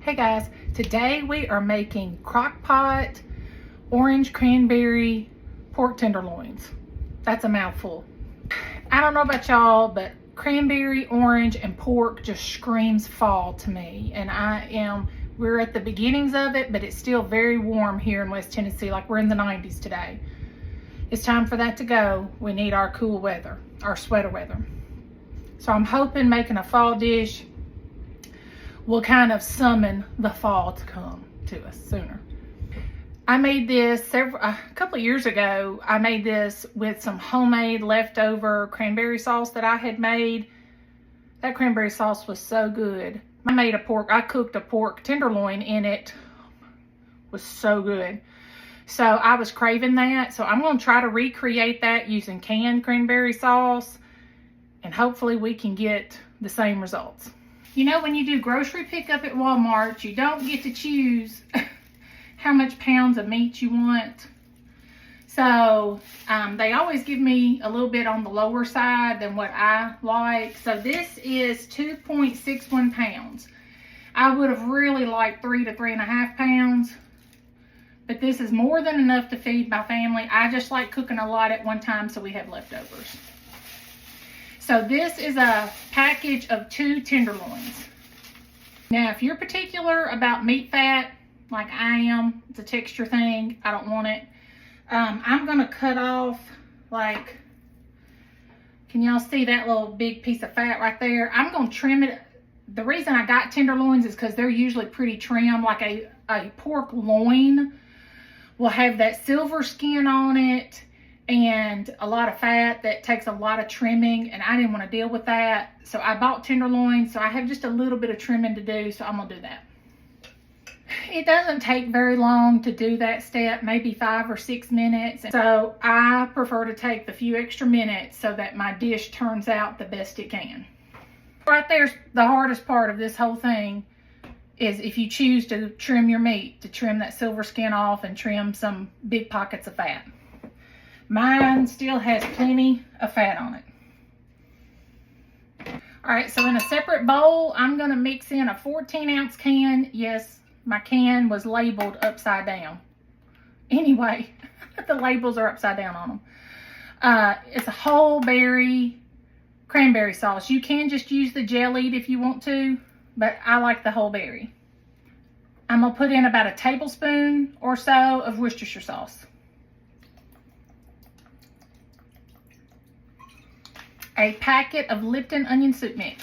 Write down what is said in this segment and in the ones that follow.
Hey guys, today we are making crockpot orange cranberry pork tenderloins. That's a mouthful. I don't know about y'all, but cranberry, orange, and pork just screams fall to me. And we're at the beginnings of it, but it's still very warm here in West Tennessee, like we're in the 90s today. It's time for that to go. We need our cool weather, our sweater weather. So I'm hoping making a fall dish will kind of summon the fall to come to us sooner. I made this a couple of years ago. I made this with some homemade leftover cranberry sauce that I had made. That cranberry sauce was so good. I cooked a pork tenderloin in it. It was so good. So I was craving that. So I'm going to try to recreate that using canned cranberry sauce. And hopefully we can get the same results. You know, when you do grocery pickup at Walmart, you don't get to choose how much pounds of meat you want. So they always give me a little bit on the lower side than what I like. So this is 2.61 pounds. I would have really liked 3 to 3.5 pounds. But this is more than enough to feed my family. I just like cooking a lot at one time so we have leftovers. So this is a package of 2 tenderloins. Now, if you're particular about meat fat, like I am, it's a texture thing, I don't want it. I'm gonna cut off, like, can y'all see that little big piece of fat right there? I'm gonna trim it. The reason I got tenderloins is because they're usually pretty trim. Like a pork loin will have that silver skin on it and a lot of fat that takes a lot of trimming, and I didn't want to deal with that. So I bought tenderloins, so I have just a little bit of trimming to do, so I'm gonna do that. It doesn't take very long to do that step, maybe 5 or 6 minutes. So I prefer to take the few extra minutes so that my dish turns out the best it can. Right there's the hardest part of this whole thing, is if you choose to trim your meat, to trim that silver skin off and trim some big pockets of fat. Mine still has plenty of fat on it. All right, so in a separate bowl, I'm gonna mix in a 14-ounce can. Yes, my can was labeled upside down. Anyway, the labels are upside down on them. It's a whole berry cranberry sauce. You can just use the jellied if you want to, but I like the whole berry. I'm gonna put in about a tablespoon or so of Worcestershire sauce. A packet of Lipton onion soup mix.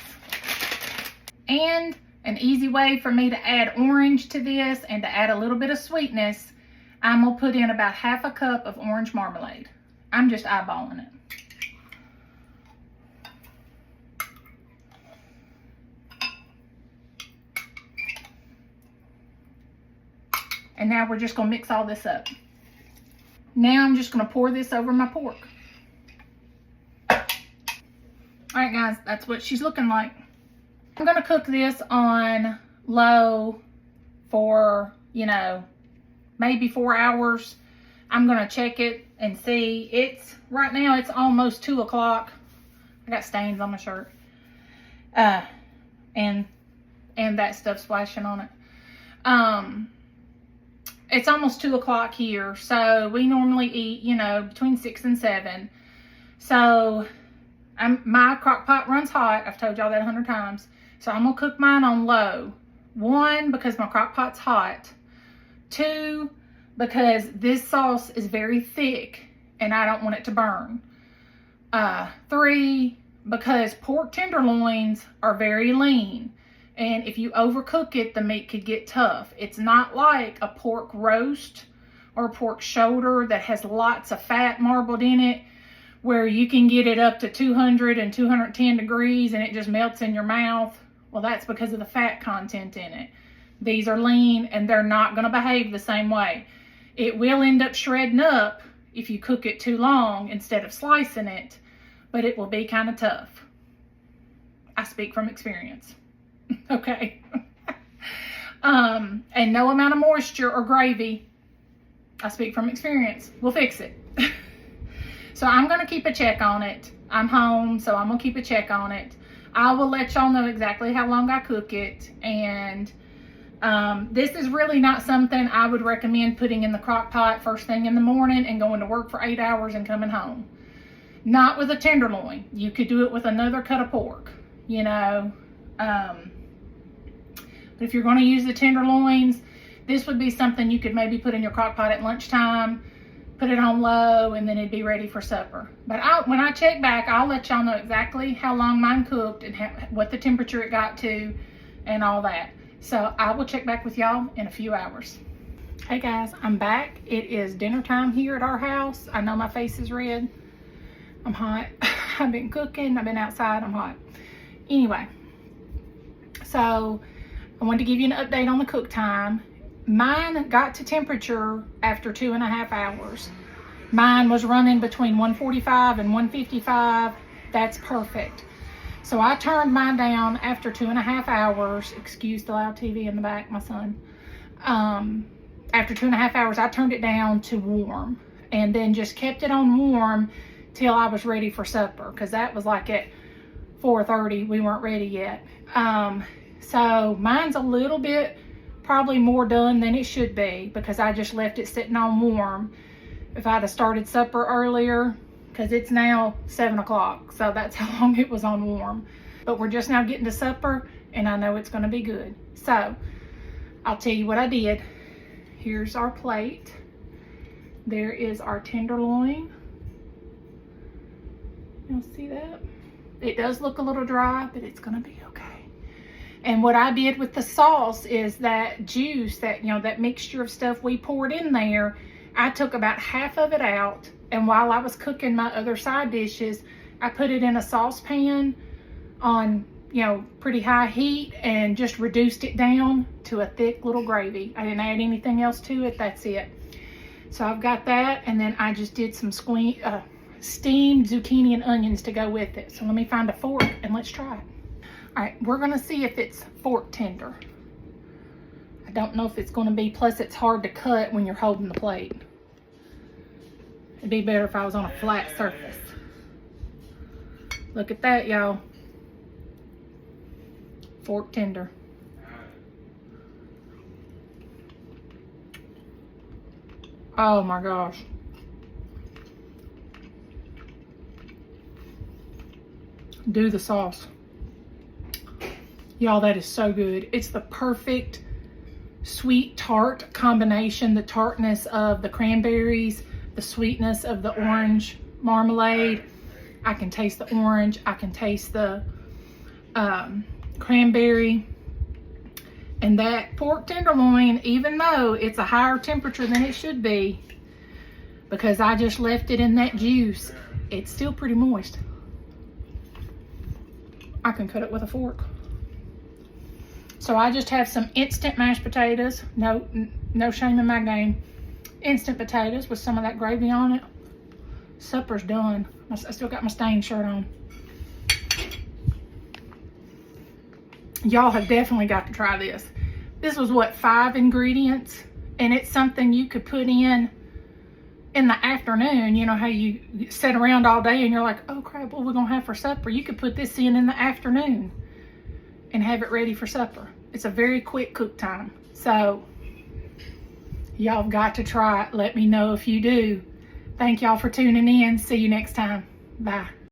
And an easy way for me to add orange to this and to add a little bit of sweetness, I'm gonna put in about half a cup of orange marmalade. I'm just eyeballing it. And now we're just gonna mix all this up. Now I'm just gonna pour this over my pork. All right, guys, that's what she's looking like. I'm gonna cook this on low for, maybe 4 hours. I'm gonna check it and see. Right now it's almost 2 o'clock. I got stains on my shirt. And that stuff splashing on it. It's almost 2 o'clock here, so we normally eat, between 6 and 7. So my crock pot runs hot. I've told y'all that 100 times. So I'm gonna cook mine on low. 1, because my crock pot's hot. 2, because this sauce is very thick and I don't want it to burn. 3, because pork tenderloins are very lean. And if you overcook it, the meat could get tough. It's not like a pork roast or a pork shoulder that has lots of fat marbled in it, where you can get it up to 200 and 210 degrees and it just melts in your mouth. Well, that's because of the fat content in it. These are lean and they're not going to behave the same way. It will end up shredding up if you cook it too long instead of slicing it, but it will be kind of tough. I speak from experience. Okay. And no amount of moisture or gravy, I speak from experience, will fix it. So I'm going to keep a check on it. I'm home, so I'm going to keep a check on it. I will let y'all know exactly how long I cook it, and This is really not something I would recommend putting in the crock pot first thing in the morning and going to work for 8 hours and coming home. Not with a tenderloin. You could do it with another cut of pork, you know. But if you're going to use the tenderloins, this would be something you could maybe put in your crock pot at lunchtime, put it on low, and then it'd be ready for supper. But when I check back, I'll let y'all know exactly how long mine cooked and what the temperature it got to and all that. So I will check back with y'all in a few hours. Hey guys, I'm back. It is dinner time here at our house. I know my face is red. I'm hot. I've been cooking. I've been outside. I'm hot. Anyway, so I wanted to give you an update on the cook time. Mine got to temperature after 2.5 hours. Mine was running between 145 and 155. That's perfect. So I turned mine down after 2.5 hours. Excuse the loud TV in the back, my son. After 2.5 hours, I turned it down to warm and then just kept it on warm till I was ready for supper, because that was like at 4:30. We weren't ready yet. So mine's a little bit probably more done than it should be, because I just left it sitting on warm. If I'd have started supper earlier, because it's now 7 o'clock, so that's how long it was on warm. But we're just now getting to supper, and I know it's going to be good. So I'll tell you what I did. Here's our plate. There is our tenderloin. You'll see that? It does look a little dry, but it's going to be okay. And what I did with the sauce is that juice, that, you know, that mixture of stuff we poured in there, I took about half of it out, and while I was cooking my other side dishes, I put it in a saucepan on, you know, pretty high heat and just reduced it down to a thick little gravy. I didn't add anything else to it. That's it. So I've got that, and then I just did some steamed zucchini and onions to go with it. So let me find a fork and let's try it. All right, we're gonna see if it's fork tender. I don't know if it's gonna be, plus it's hard to cut when you're holding the plate. It'd be better if I was on a flat surface. Look at that, y'all. Fork tender. Oh my gosh. Do the sauce. Y'all, that is so good. It's the perfect sweet tart combination. The tartness of the cranberries, the sweetness of the orange marmalade. I can taste the orange. I can taste the cranberry. And that pork tenderloin, even though it's a higher temperature than it should be, because I just left it in that juice, it's still pretty moist. I can cut it with a fork. So I just have some instant mashed potatoes. No shame in my game. Instant potatoes with some of that gravy on it. Supper's done. I still got my stained shirt on. Y'all have definitely got to try this. This was what, 5 ingredients? And it's something you could put in the afternoon. You know how you sit around all day and you're like, oh crap, what are we gonna have for supper? You could put this in the afternoon and have it ready for supper. It's a very quick cook time. So y'all have got to try it. Let me know if you do. Thank y'all for tuning in. See you next time. Bye.